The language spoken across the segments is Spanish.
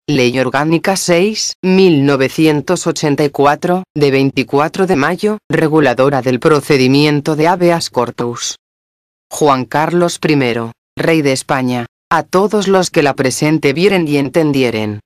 Ley Orgánica 6.1984, de 24 de mayo, reguladora del procedimiento de habeas corpus. Juan Carlos I, Rey de España, a todos los que la presente vieren y entendieren.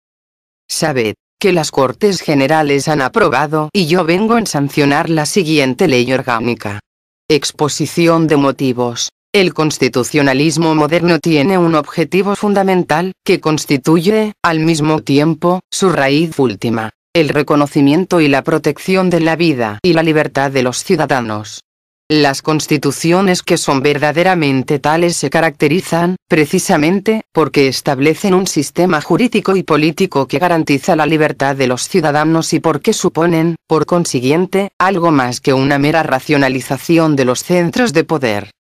Sabed, que las Cortes Generales han aprobado y yo vengo en sancionar la siguiente ley orgánica. Exposición de motivos. El constitucionalismo moderno tiene un objetivo fundamental, que constituye, al mismo tiempo, su raíz última, el reconocimiento y la protección de la vida y la libertad de los ciudadanos. Las constituciones que son verdaderamente tales se caracterizan, precisamente, porque establecen un sistema jurídico y político que garantiza la libertad de los ciudadanos y porque suponen, por consiguiente, algo más que una mera racionalización de los centros de poder.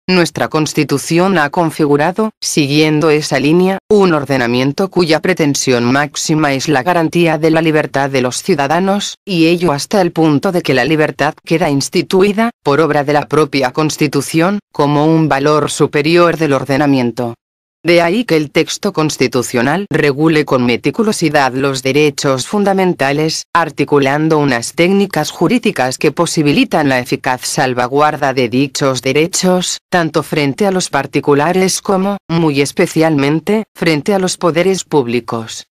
Nuestra Constitución ha configurado, siguiendo esa línea, un ordenamiento cuya pretensión máxima es la garantía de la libertad de los ciudadanos, y ello hasta el punto de que la libertad queda instituida, por obra de la propia Constitución, como un valor superior del ordenamiento. De ahí que el texto constitucional regule con meticulosidad los derechos fundamentales, articulando unas técnicas jurídicas que posibilitan la eficaz salvaguarda de dichos derechos, tanto frente a los particulares como, muy especialmente, frente a los poderes públicos.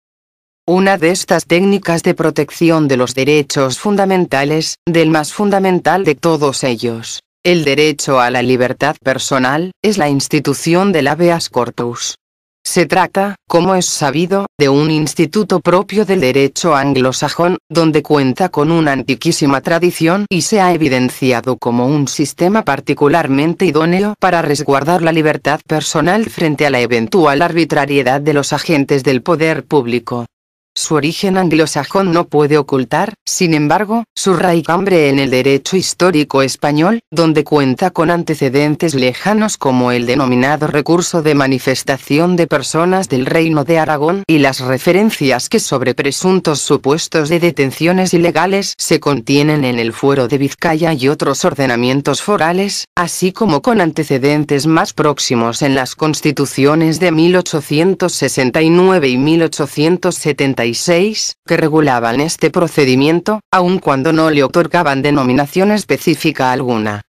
Una de estas técnicas de protección de los derechos fundamentales, del más fundamental de todos ellos, el derecho a la libertad personal, es la institución del habeas corpus. Se trata, como es sabido, de un instituto propio del derecho anglosajón, donde cuenta con una antiquísima tradición y se ha evidenciado como un sistema particularmente idóneo para resguardar la libertad personal frente a la eventual arbitrariedad de los agentes del poder público. Su origen anglosajón no puede ocultar, sin embargo, su raigambre en el derecho histórico español, donde cuenta con antecedentes lejanos como el denominado recurso de manifestación de personas del Reino de Aragón y las referencias que sobre presuntos supuestos de detenciones ilegales se contienen en el Fuero de Vizcaya y otros ordenamientos forales, así como con antecedentes más próximos en las constituciones de 1869 y 1876, que regulaban este procedimiento, aun cuando no le otorgaban denominación específica alguna.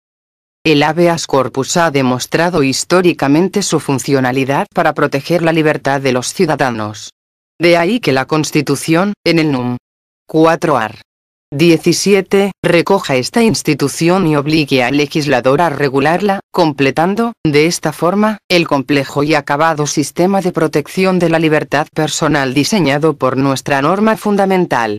El habeas corpus ha demostrado históricamente su funcionalidad para proteger la libertad de los ciudadanos. De ahí que la Constitución, en el núm. 4 art. 17, recoja esta institución y obligue al legislador a regularla, completando, de esta forma, el complejo y acabado sistema de protección de la libertad personal diseñado por nuestra norma fundamental.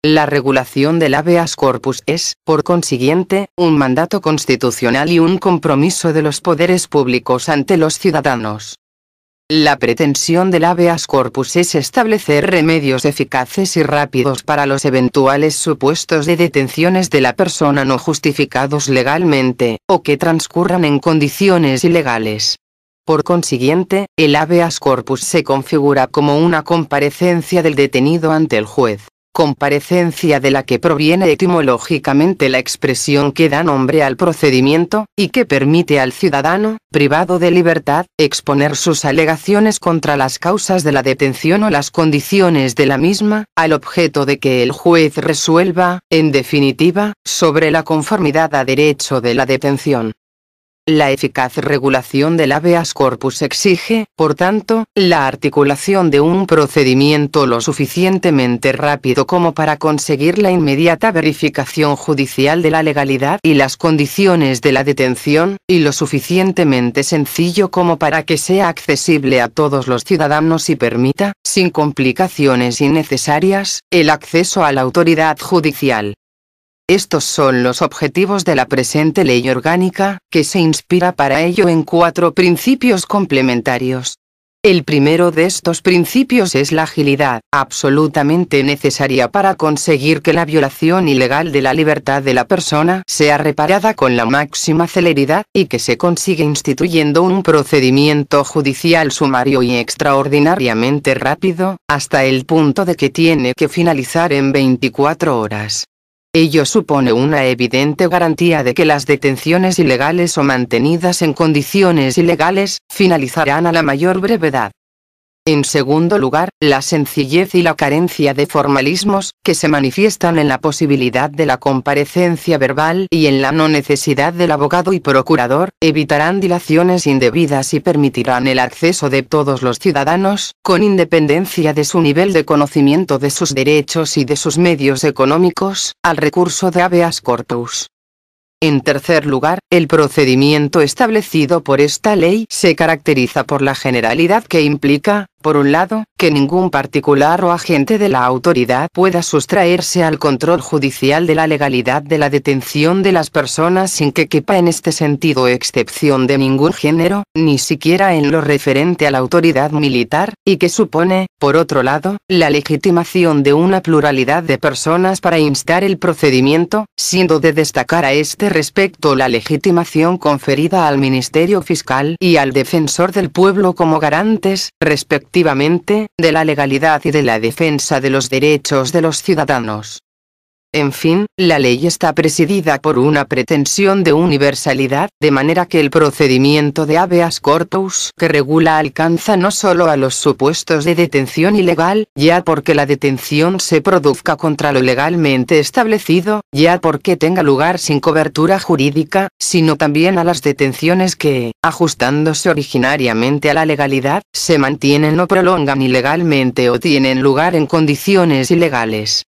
La regulación del habeas corpus es, por consiguiente, un mandato constitucional y un compromiso de los poderes públicos ante los ciudadanos. La pretensión del habeas corpus es establecer remedios eficaces y rápidos para los eventuales supuestos de detenciones de la persona no justificados legalmente, o que transcurran en condiciones ilegales. Por consiguiente, el habeas corpus se configura como una comparecencia del detenido ante el juez. Comparecencia de la que proviene etimológicamente la expresión que da nombre al procedimiento, y que permite al ciudadano, privado de libertad, exponer sus alegaciones contra las causas de la detención o las condiciones de la misma, al objeto de que el juez resuelva, en definitiva, sobre la conformidad a derecho de la detención. La eficaz regulación del habeas corpus exige, por tanto, la articulación de un procedimiento lo suficientemente rápido como para conseguir la inmediata verificación judicial de la legalidad y las condiciones de la detención, y lo suficientemente sencillo como para que sea accesible a todos los ciudadanos y permita, sin complicaciones innecesarias, el acceso a la autoridad judicial. Estos son los objetivos de la presente ley orgánica, que se inspira para ello en 4 principios complementarios. El primero de estos principios es la agilidad, absolutamente necesaria para conseguir que la violación ilegal de la libertad de la persona sea reparada con la máxima celeridad, y que se consigue instituyendo un procedimiento judicial sumario y extraordinariamente rápido, hasta el punto de que tiene que finalizar en 24 horas. Ello supone una evidente garantía de que las detenciones ilegales o mantenidas en condiciones ilegales, finalizarán a la mayor brevedad. En segundo lugar, la sencillez y la carencia de formalismos, que se manifiestan en la posibilidad de la comparecencia verbal y en la no necesidad del abogado y procurador, evitarán dilaciones indebidas y permitirán el acceso de todos los ciudadanos, con independencia de su nivel de conocimiento de sus derechos y de sus medios económicos, al recurso de habeas corpus. En tercer lugar, el procedimiento establecido por esta ley se caracteriza por la generalidad que implica, por un lado, que ningún particular o agente de la autoridad pueda sustraerse al control judicial de la legalidad de la detención de las personas sin que quepa en este sentido excepción de ningún género, ni siquiera en lo referente a la autoridad militar, y que supone, por otro lado, la legitimación de una pluralidad de personas para instar el procedimiento, siendo de destacar a este respecto la legitimación conferida al Ministerio Fiscal y al Defensor del Pueblo como garantes, respectivamente, de la legalidad y de la defensa de los derechos de los ciudadanos. En fin, la ley está presidida por una pretensión de universalidad, de manera que el procedimiento de habeas corpus que regula alcanza no solo a los supuestos de detención ilegal, ya porque la detención se produzca contra lo legalmente establecido, ya porque tenga lugar sin cobertura jurídica, sino también a las detenciones que, ajustándose originariamente a la legalidad, se mantienen o prolongan ilegalmente o tienen lugar en condiciones ilegales.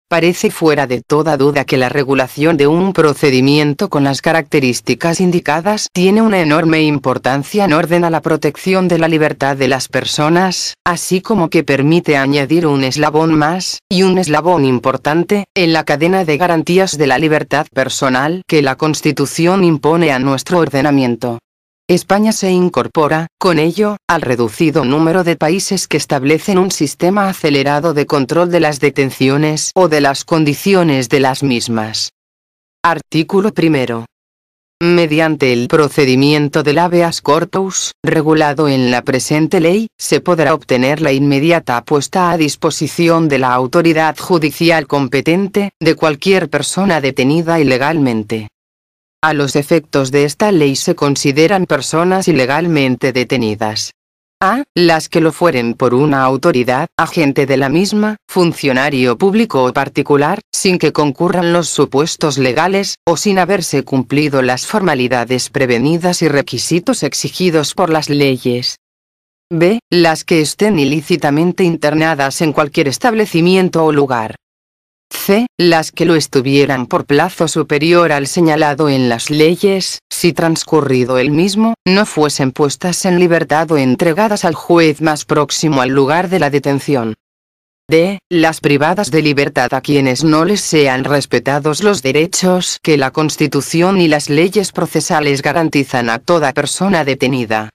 Parece fuera de toda duda que la regulación de un procedimiento con las características indicadas tiene una enorme importancia en orden a la protección de la libertad de las personas, así como que permite añadir un eslabón más, y un eslabón importante, en la cadena de garantías de la libertad personal que la Constitución impone a nuestro ordenamiento. España se incorpora, con ello, al reducido número de países que establecen un sistema acelerado de control de las detenciones o de las condiciones de las mismas. Artículo 1. Mediante el procedimiento del habeas corpus, regulado en la presente ley, se podrá obtener la inmediata puesta a disposición de la autoridad judicial competente, de cualquier persona detenida ilegalmente. A los efectos de esta ley se consideran personas ilegalmente detenidas. A. Las que lo fueren por una autoridad, agente de la misma, funcionario público o particular, sin que concurran los supuestos legales, o sin haberse cumplido las formalidades prevenidas y requisitos exigidos por las leyes. B. Las que estén ilícitamente internadas en cualquier establecimiento o lugar. C. Las que lo estuvieran por plazo superior al señalado en las leyes, si transcurrido el mismo, no fuesen puestas en libertad o entregadas al juez más próximo al lugar de la detención. D. Las privadas de libertad a quienes no les sean respetados los derechos que la Constitución y las leyes procesales garantizan a toda persona detenida.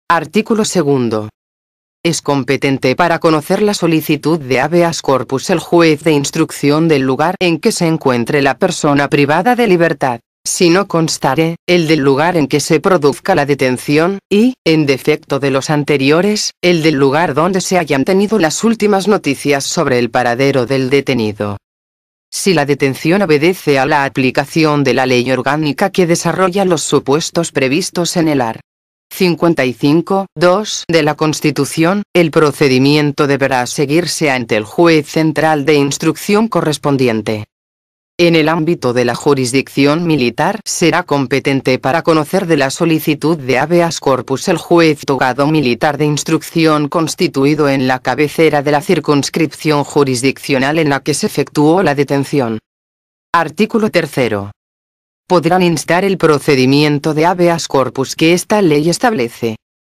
Artículo 2. Es competente para conocer la solicitud de habeas corpus el juez de instrucción del lugar en que se encuentre la persona privada de libertad, si no constare, el del lugar en que se produzca la detención, y, en defecto de los anteriores, el del lugar donde se hayan tenido las últimas noticias sobre el paradero del detenido. Si la detención obedece a la aplicación de la ley orgánica que desarrolla los supuestos previstos en el art. 55.2 de la Constitución, el procedimiento deberá seguirse ante el juez central de instrucción correspondiente. En el ámbito de la jurisdicción militar, será competente para conocer de la solicitud de habeas corpus el juez togado militar de instrucción constituido en la cabecera de la circunscripción jurisdiccional en la que se efectuó la detención. Artículo 3. Podrán instar el procedimiento de habeas corpus que esta ley establece.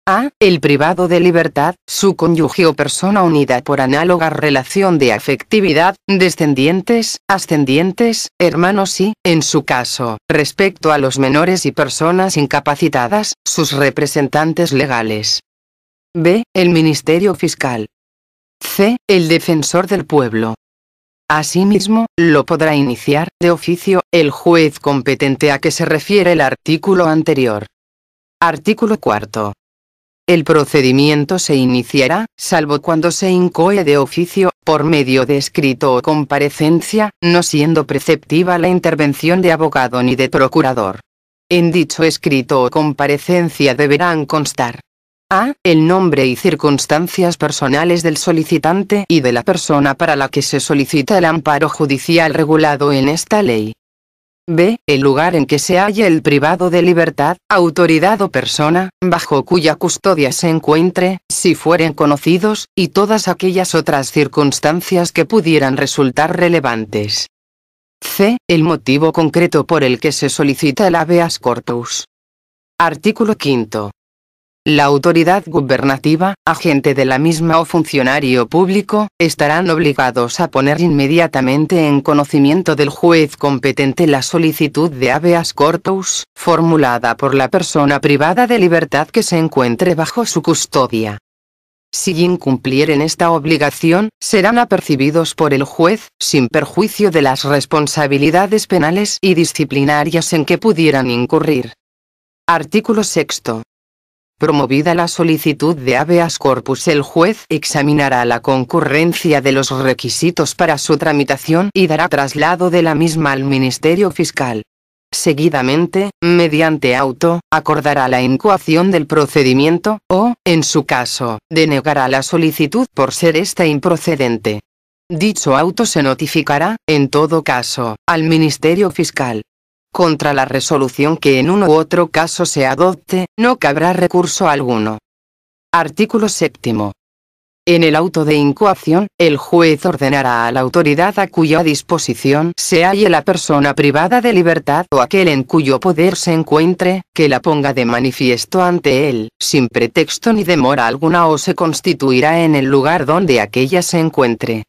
A. El privado de libertad, su cónyuge o persona unida por análoga relación de afectividad, descendientes, ascendientes, hermanos y, en su caso, respecto a los menores y personas incapacitadas, sus representantes legales. B. El Ministerio Fiscal. C. El Defensor del Pueblo. Asimismo, lo podrá iniciar, de oficio, el juez competente a que se refiere el artículo anterior. Artículo 4. El procedimiento se iniciará, salvo cuando se incoe de oficio, por medio de escrito o comparecencia, no siendo preceptiva la intervención de abogado ni de procurador. En dicho escrito o comparecencia deberán constar A. El nombre y circunstancias personales del solicitante y de la persona para la que se solicita el amparo judicial regulado en esta ley. B. El lugar en que se halla el privado de libertad, autoridad o persona, bajo cuya custodia se encuentre, si fueren conocidos, y todas aquellas otras circunstancias que pudieran resultar relevantes. C. El motivo concreto por el que se solicita el habeas corpus. Artículo 5. La autoridad gubernativa, agente de la misma o funcionario público, estarán obligados a poner inmediatamente en conocimiento del juez competente la solicitud de habeas corpus, formulada por la persona privada de libertad que se encuentre bajo su custodia. Si incumplieren esta obligación, serán apercibidos por el juez, sin perjuicio de las responsabilidades penales y disciplinarias en que pudieran incurrir. Artículo 6. Promovida la solicitud de habeas corpus, el juez examinará la concurrencia de los requisitos para su tramitación y dará traslado de la misma al Ministerio Fiscal. Seguidamente, mediante auto, acordará la incoación del procedimiento, o, en su caso, denegará la solicitud por ser esta improcedente. Dicho auto se notificará, en todo caso, al Ministerio Fiscal. Contra la resolución que en uno u otro caso se adopte, no cabrá recurso alguno. Artículo 7. En el auto de incoación, el juez ordenará a la autoridad a cuya disposición se halle la persona privada de libertad o aquel en cuyo poder se encuentre, que la ponga de manifiesto ante él, sin pretexto ni demora alguna, o se constituirá en el lugar donde aquella se encuentre.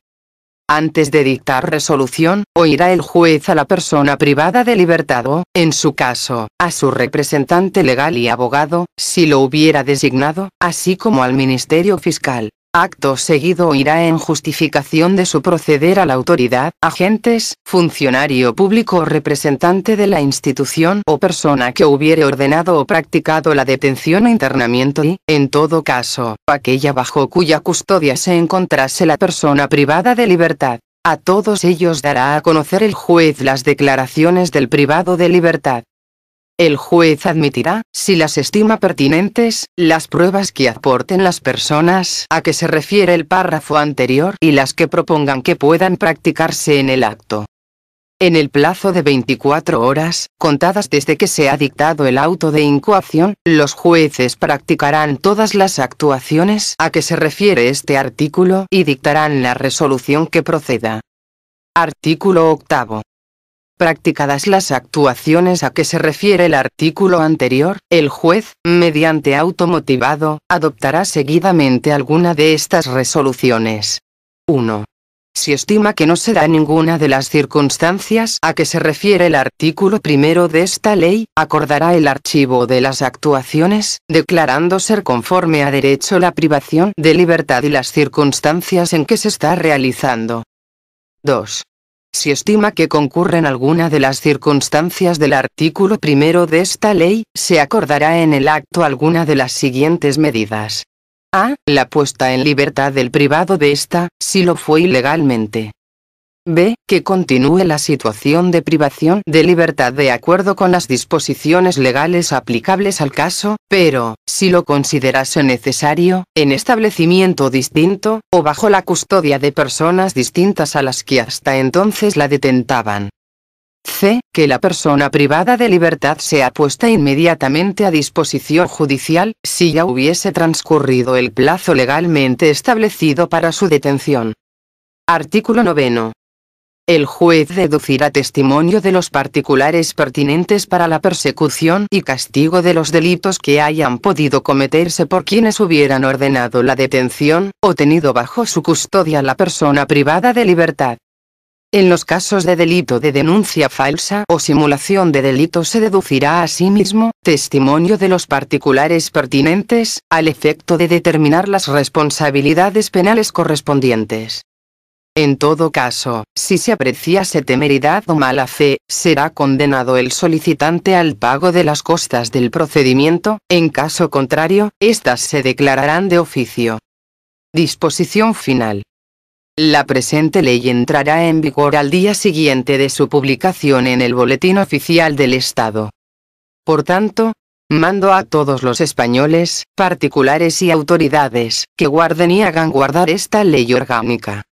Antes de dictar resolución, oirá el juez a la persona privada de libertad o, en su caso, a su representante legal y abogado, si lo hubiera designado, así como al Ministerio Fiscal. Acto seguido oirá en justificación de su proceder a la autoridad, agentes, funcionario público o representante de la institución o persona que hubiere ordenado o practicado la detención o internamiento y, en todo caso, aquella bajo cuya custodia se encontrase la persona privada de libertad. A todos ellos dará a conocer el juez las declaraciones del privado de libertad. El juez admitirá, si las estima pertinentes, las pruebas que aporten las personas a que se refiere el párrafo anterior y las que propongan que puedan practicarse en el acto. En el plazo de 24 horas, contadas desde que se ha dictado el auto de incoación, los jueces practicarán todas las actuaciones a que se refiere este artículo y dictarán la resolución que proceda. Artículo 8. Practicadas las actuaciones a que se refiere el artículo anterior, el juez, mediante auto motivado, adoptará seguidamente alguna de estas resoluciones. 1. Si estima que no se da ninguna de las circunstancias a que se refiere el artículo primero de esta ley, acordará el archivo de las actuaciones, declarando ser conforme a derecho la privación de libertad y las circunstancias en que se está realizando. 2. Si estima que concurren alguna de las circunstancias del artículo primero de esta ley, se acordará en el acto alguna de las siguientes medidas. A. La puesta en libertad del privado de esta, si lo fue ilegalmente. B. Que continúe la situación de privación de libertad de acuerdo con las disposiciones legales aplicables al caso, pero, si lo considerase necesario, en establecimiento distinto, o bajo la custodia de personas distintas a las que hasta entonces la detentaban. C. Que la persona privada de libertad sea puesta inmediatamente a disposición judicial, si ya hubiese transcurrido el plazo legalmente establecido para su detención. Artículo 9. El juez deducirá testimonio de los particulares pertinentes para la persecución y castigo de los delitos que hayan podido cometerse por quienes hubieran ordenado la detención, o tenido bajo su custodia la persona privada de libertad. En los casos de delito de denuncia falsa o simulación de delito se deducirá asimismo testimonio de los particulares pertinentes, al efecto de determinar las responsabilidades penales correspondientes. En todo caso, si se apreciase temeridad o mala fe, será condenado el solicitante al pago de las costas del procedimiento, en caso contrario, éstas se declararán de oficio. Disposición final. La presente ley entrará en vigor al día siguiente de su publicación en el Boletín Oficial del Estado. Por tanto, Mando a todos los españoles, particulares y autoridades, que guarden y hagan guardar esta ley orgánica.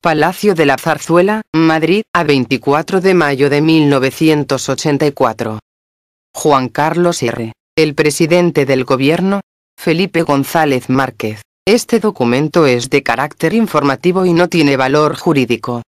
Palacio de la Zarzuela, Madrid, a 24 de mayo de 1984. Juan Carlos R. El presidente del gobierno, Felipe González Márquez. Este documento es de carácter informativo y no tiene valor jurídico.